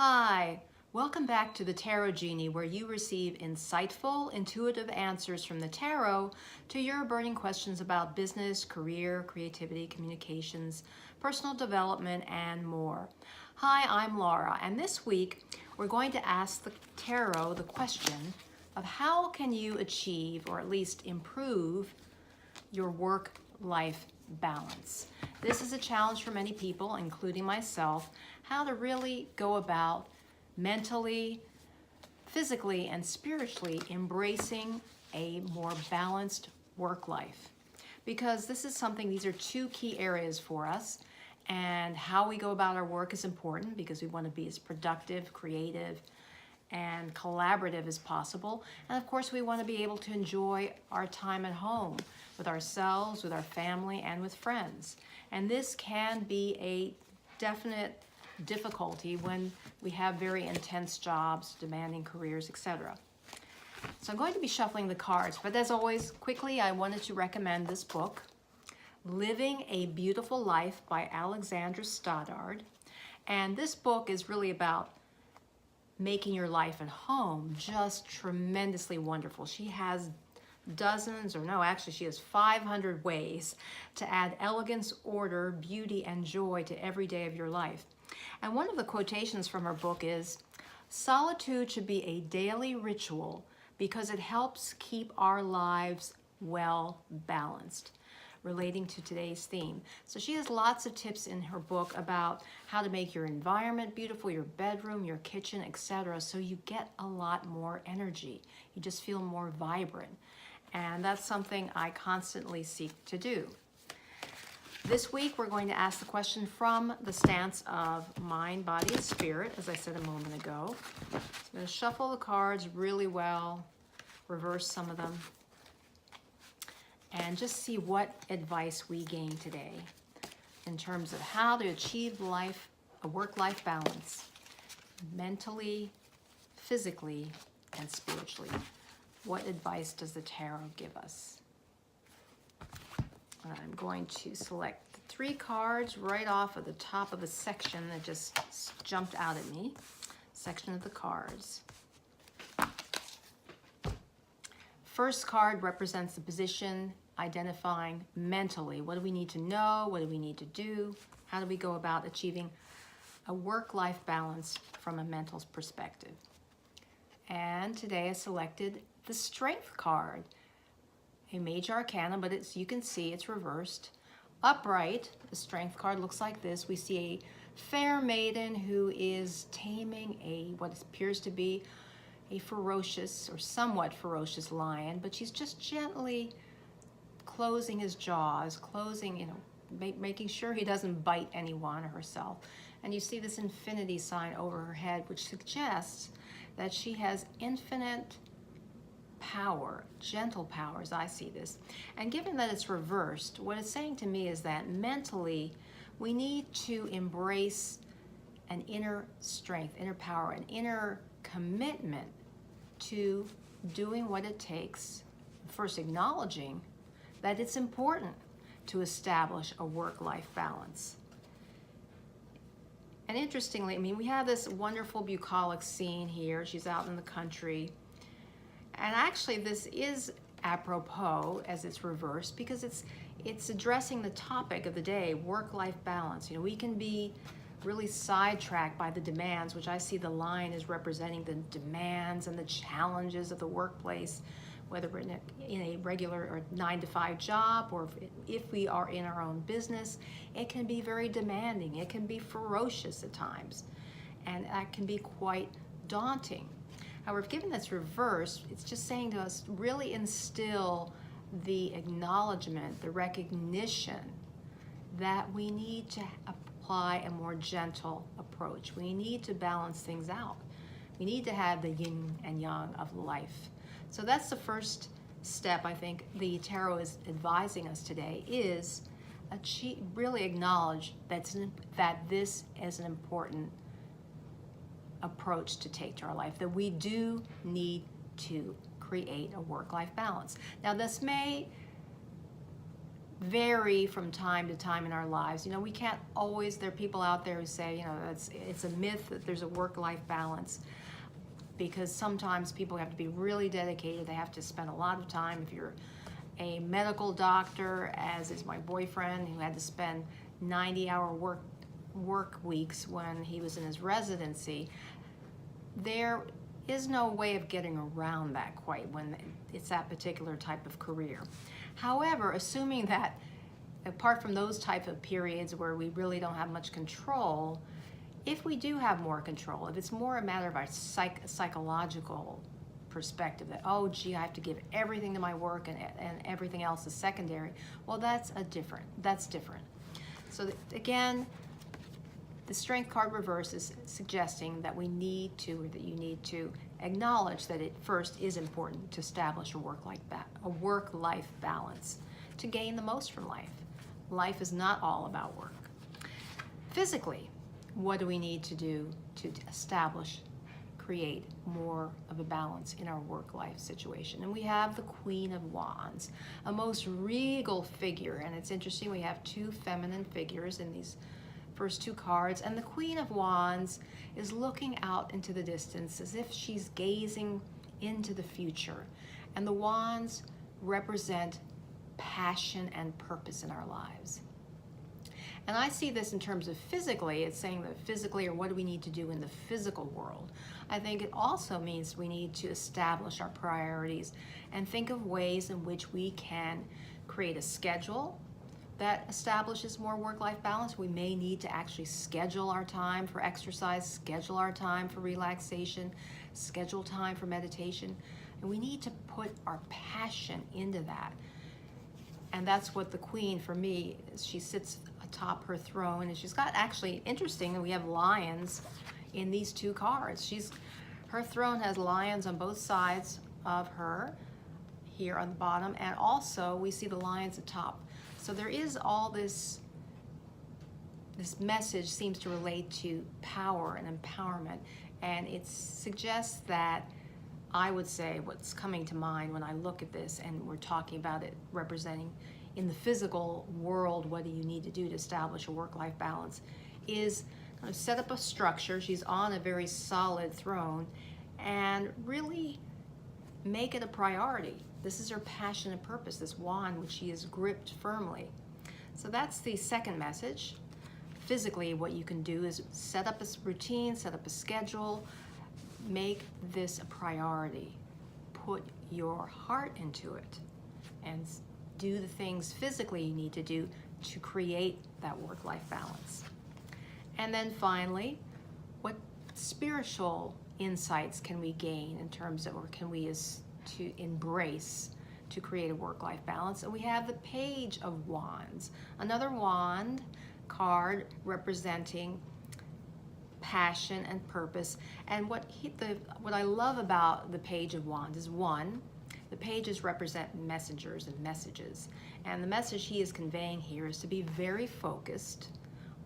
Hi, welcome back to the Tarot Genie, where you receive insightful, intuitive answers from the tarot to your burning questions about business, career, creativity, communications, personal development, and more. Hi, I'm Laura, and this week we're going to ask the tarot the question of how can you achieve, or at least improve, your work-life balance. This is a challenge for many people, including myself, how to really go about mentally, physically, and spiritually embracing a more balanced work life. Because this is something, these are two key areas for us, and how we go about our work is important because we want to be as productive, creative, and collaborative as possible. And of course, we want to be able to enjoy our time at home with ourselves, with our family, and with friends. And this can be a definite difficulty when we have very intense jobs, demanding careers, etc. So I'm going to be shuffling the cards, but as always, quickly, I wanted to recommend this book, Living a Beautiful Life by Alexandra Stoddard. And this book is really about making your life at home just tremendously wonderful. She has dozens, or no, actually she has 500 ways to add elegance, order, beauty, and joy to every day of your life. And one of the quotations from her book is, "Solitude should be a daily ritual because it helps keep our lives well balanced," relating to today's theme. So she has lots of tips in her book about how to make your environment beautiful, your bedroom, your kitchen, etc. So you get a lot more energy. You just feel more vibrant. And that's something I constantly seek to do. This week, we're going to ask the question from the stance of mind, body, and spirit, as I said a moment ago. So I'm going to shuffle the cards really well, reverse some of them, and just see what advice we gain today in terms of how to achieve a work-life balance, mentally, physically, and spiritually. What advice does the tarot give us? I'm going to select the 3 cards right off of the top of a section that just jumped out at me. Section of the cards. First card represents the position identifying mentally. What do we need to know? What do we need to do? How do we go about achieving a work-life balance from a mental perspective? And today I selected the Strength card, a major arcana, but you can see it's reversed. Upright, the Strength card looks like this. We see a fair maiden who is taming what appears to be a ferocious or somewhat ferocious lion, but she's just gently closing his jaws, making sure he doesn't bite anyone or herself. And you see this infinity sign over her head, which suggests that she has infinite power, gentle power, as I see this. And given that it's reversed, what it's saying to me is that mentally, we need to embrace an inner strength, inner power, an inner commitment to doing what it takes, first acknowledging that it's important to establish a work-life balance. And interestingly, we have this wonderful bucolic scene here. She's out in the country. And actually, this is apropos as it's reversed because it's addressing the topic of the day, work-life balance. We can be really sidetracked by the demands, which I see the line is representing the demands and the challenges of the workplace, whether we're in a regular or 9-to-5 job, or if we are in our own business. It can be very demanding. It can be ferocious at times, and that can be quite daunting. However, given that's reversed, it's just saying to us, really instill the acknowledgement, the recognition that we need to apply a more gentle approach. We need to balance things out. We need to have the yin and yang of life. So that's the first step I think the tarot is advising us today, is really acknowledge that this is an important approach to take to our life, that we do need to create a work-life balance. Now, this may vary from time to time in our lives. You know, we can't always, there are people out there who say, you know, it's a myth that there's a work-life balance, because sometimes people have to be really dedicated. They have to spend a lot of time. If you're a medical doctor, as is my boyfriend, who had to spend 90-hour work weeks when he was in his residency, there is no way of getting around that quite when it's that particular type of career. However, assuming that apart from those type of periods where we really don't have much control, if we do have more control, if it's more a matter of our psychological perspective that, oh gee, I have to give everything to my work and everything else is secondary, well, that's different. So again, the Strength card reverse is suggesting that we need to, or that you need to acknowledge that it first is important to establish a work-life balance to gain the most from life. Life is not all about work. Physically, what do we need to do to establish, create more of a balance in our work-life situation? And we have the Queen of Wands, a most regal figure. And it's interesting, we have two feminine figures in these first two cards, and the Queen of Wands is looking out into the distance as if she's gazing into the future. And the wands represent passion and purpose in our lives. And I see this in terms of physically. It's saying that physically, or what do we need to do in the physical world? I think it also means we need to establish our priorities and think of ways in which we can create a schedule that establishes more work-life balance. We may need to actually schedule our time for exercise, schedule our time for relaxation, schedule time for meditation. And we need to put our passion into that. And that's what the Queen, for me, is. She sits atop her throne, and she's got, actually interesting, we have lions in these two cards. Her throne has lions on both sides of her, here on the bottom, and also we see the lions atop. So there is all this message seems to relate to power and empowerment, and it suggests that, I would say, what's coming to mind when I look at this and we're talking about it representing in the physical world, what do you need to do to establish a work-life balance, is kind of set up a structure. She's on a very solid throne, and really make it a priority. This is her passion and purpose, this wand which she has gripped firmly. So that's the second message. Physically, what you can do is set up a routine, set up a schedule, make this a priority. Put your heart into it and do the things physically you need to do to create that work-life balance. And then finally, what spiritual insights can we gain in terms of, or can we to embrace to create a work-life balance? And we have the Page of Wands, another wand card representing passion and purpose. And what I love about the Page of Wands is, one, the pages represent messengers and messages. And the message he is conveying here is to be very focused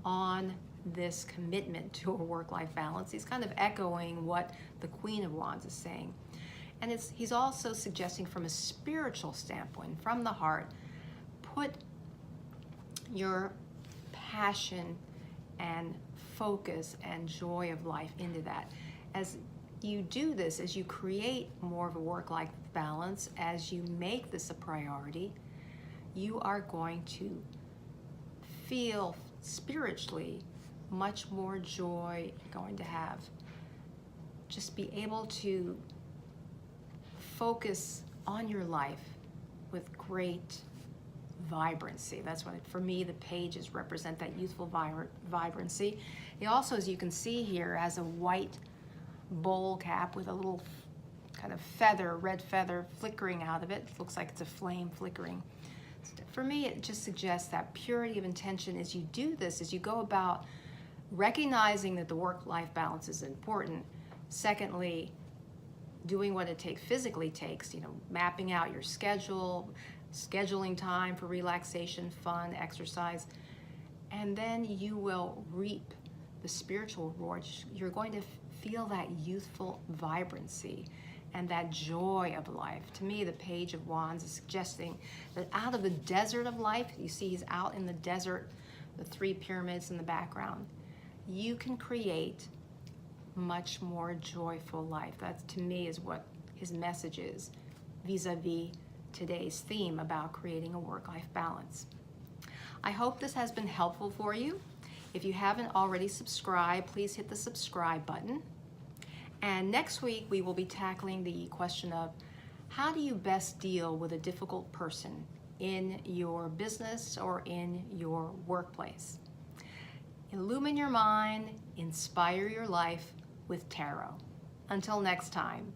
on this commitment to a work-life balance. He's kind of echoing what the Queen of Wands is saying. And he's also suggesting, from a spiritual standpoint, from the heart, put your passion and focus and joy of life into that. As you do this, as you create more of a work-life balance, as you make this a priority, you are going to feel spiritually much more joy. You're going to have, just be able to focus on your life with great vibrancy. That's what, for me, the pages represent that youthful vibrancy. He also, as you can see here, has a white bowl cap with a little kind of feather, red feather flickering out of it. It looks like it's a flame flickering. For me, it just suggests that purity of intention as you do this, as you go about recognizing that the work-life balance is important. Secondly, doing what it physically takes, mapping out your schedule, scheduling time for relaxation, fun, exercise, and then you will reap the spiritual reward. You're going to feel that youthful vibrancy, and that joy of life. To me, the Page of Wands is suggesting that out of the desert of life, you see he's out in the desert, the 3 pyramids in the background, you can create much more joyful life. That, to me, is what his message is vis-a-vis today's theme about creating a work-life balance. I hope this has been helpful for you. If you haven't already subscribed, please hit the subscribe button. And next week, we will be tackling the question of how do you best deal with a difficult person in your business or in your workplace. Illumine your mind, inspire your life with tarot. Until next time.